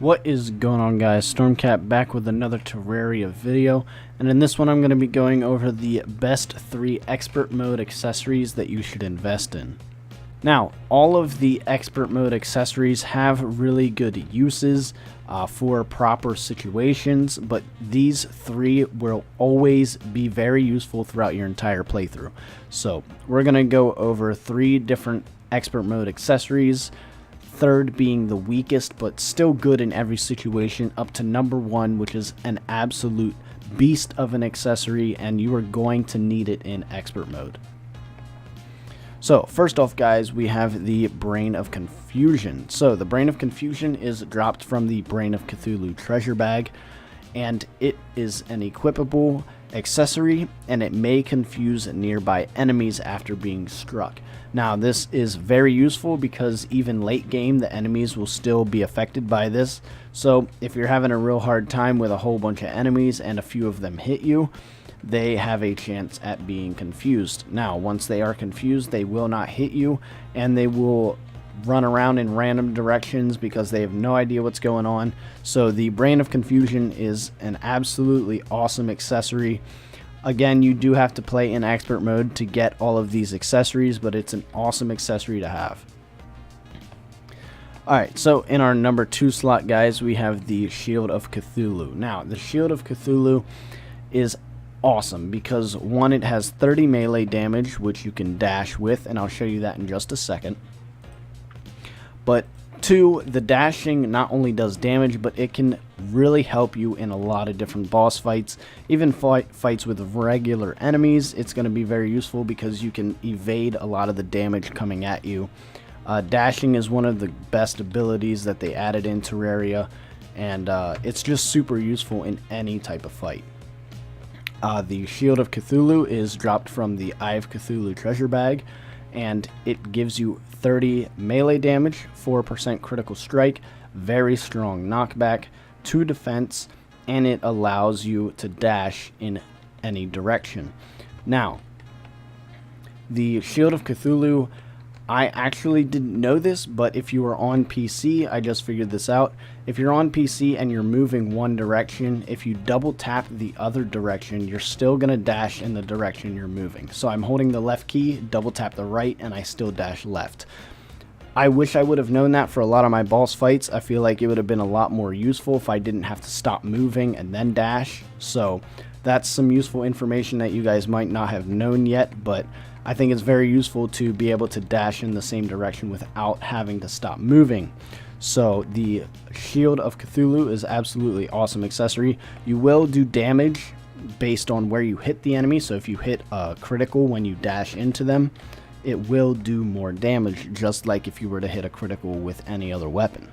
What is going on, guys? Stormcat back with another Terraria video, and in this one I'm going to be going over the best 3 expert mode accessories that you should invest in. Now, all of the expert mode accessories have really good uses for proper situations, but these 3 will always be very useful throughout your entire playthrough. So we're going to go over 3 different expert mode accessories. Third being the weakest, but still good in every situation, up to number 1, which is an absolute beast of an accessory, and you are going to need it in expert mode. So first off, guys, we have the Brain of Confusion. So the Brain of Confusion is dropped from the Brain of Cthulhu treasure bag, and it is an equipable accessory, and it may confuse nearby enemies after being struck. Now, this is very useful because even late game, the enemies will still be affected by this. So if you're having a real hard time with a whole bunch of enemies and a few of them hit you, they have a chance at being confused. Now, once they are confused, they will not hit you, and they will run around in random directions because they have no idea what's going on. So the Brain of Confusion is an absolutely awesome accessory. Again, you do have to play in expert mode to get all of these accessories, but it's an awesome accessory to have. Alright, so in our number 2 slot, guys, we have the Shield of Cthulhu. Now, the Shield of Cthulhu is awesome because 1, it has 30 melee damage, which you can dash with, and I'll show you that in just a second. But 2, the dashing not only does damage, but it can really help you in a lot of different boss fights. Even fights with regular enemies, it's going to be very useful because you can evade a lot of the damage coming at you. Dashing is one of the best abilities that they added in Terraria, and it's just super useful in any type of fight. The Shield of Cthulhu is dropped from the Eye of Cthulhu treasure bag, and it gives you 30 melee damage, 4% critical strike, very strong knockback, 2 defense, and it allows you to dash in any direction. Now, the Shield of Cthulhu, I actually didn't know this, but if you are on PC, I just figured this out. If you're on PC and you're moving one direction, if you double tap the other direction, you're still going to dash in the direction you're moving. So I'm holding the left key, double tap the right, and I still dash left. I wish I would have known that for a lot of my boss fights. I feel like it would have been a lot more useful if I didn't have to stop moving and then dash. So that's some useful information that you guys might not have known yet, but I think it's very useful to be able to dash in the same direction without having to stop moving. So the Shield of Cthulhu is absolutely awesome accessory. You will do damage based on where you hit the enemy. So if you hit a critical when you dash into them, it will do more damage, just like if you were to hit a critical with any other weapon.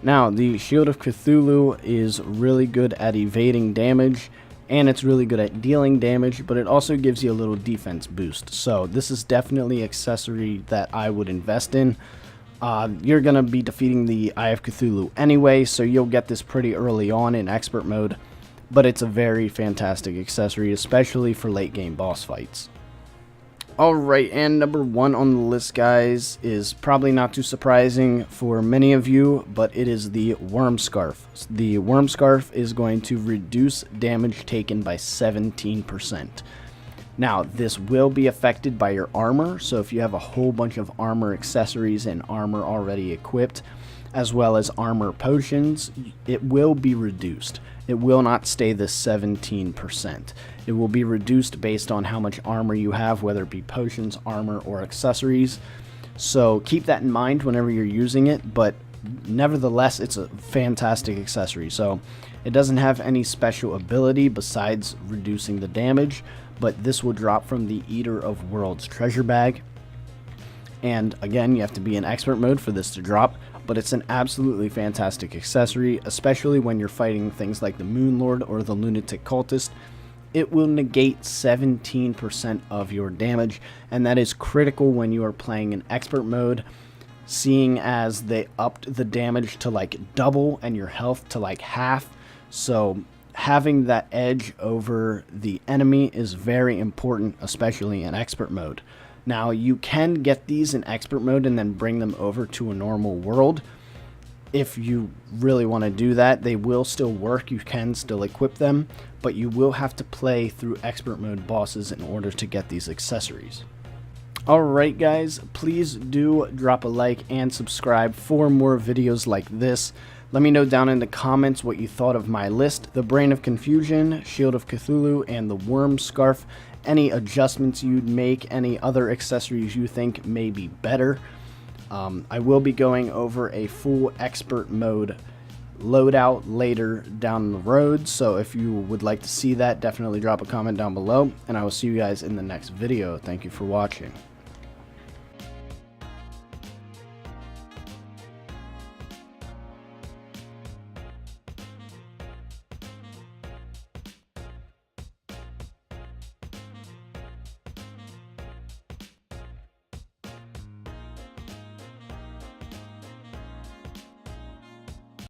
Now, the Shield of Cthulhu is really good at evading damage, and it's really good at dealing damage, but it also gives you a little defense boost. So this is definitely an accessory that I would invest in. You're going to be defeating the Eye of Cthulhu anyway, so you'll get this pretty early on in expert mode, but it's a very fantastic accessory, especially for late game boss fights. Alright, and number 1 on the list, guys, is probably not too surprising for many of you, but it is the Worm Scarf. The Worm Scarf is going to reduce damage taken by 17%. Now, this will be affected by your armor, so if you have a whole bunch of armor accessories and armor already equipped, as well as armor potions, it will be reduced. It will not stay the 17%. It will be reduced based on how much armor you have, whether it be potions, armor, or accessories. So keep that in mind whenever you're using it, but nevertheless, it's a fantastic accessory. So it doesn't have any special ability besides reducing the damage, but this will drop from the Eater of Worlds treasure bag. And again, you have to be in expert mode for this to drop, but it's an absolutely fantastic accessory, especially when you're fighting things like the Moon Lord or the Lunatic Cultist. It will negate 17% of your damage, and that is critical when you are playing in expert mode, seeing as they upped the damage to like double and your health to like half. So having that edge over the enemy is very important, especially in expert mode. Now, you can get these in expert mode and then bring them over to a normal world. if you really want to do that, they will still work. You can still equip them, but you will have to play through expert mode bosses in order to get these accessories. Alright guys, please do drop a like and subscribe for more videos like this. Let me know down in the comments what you thought of my list, the Brain of Confusion, Shield of Cthulhu, and the Worm Scarf. Any adjustments you'd make, any other accessories you think may be better. I will be going over a full expert mode loadout later down the road, so if you would like to see that, definitely drop a comment down below, and I will see you guys in the next video. Thank you for watching.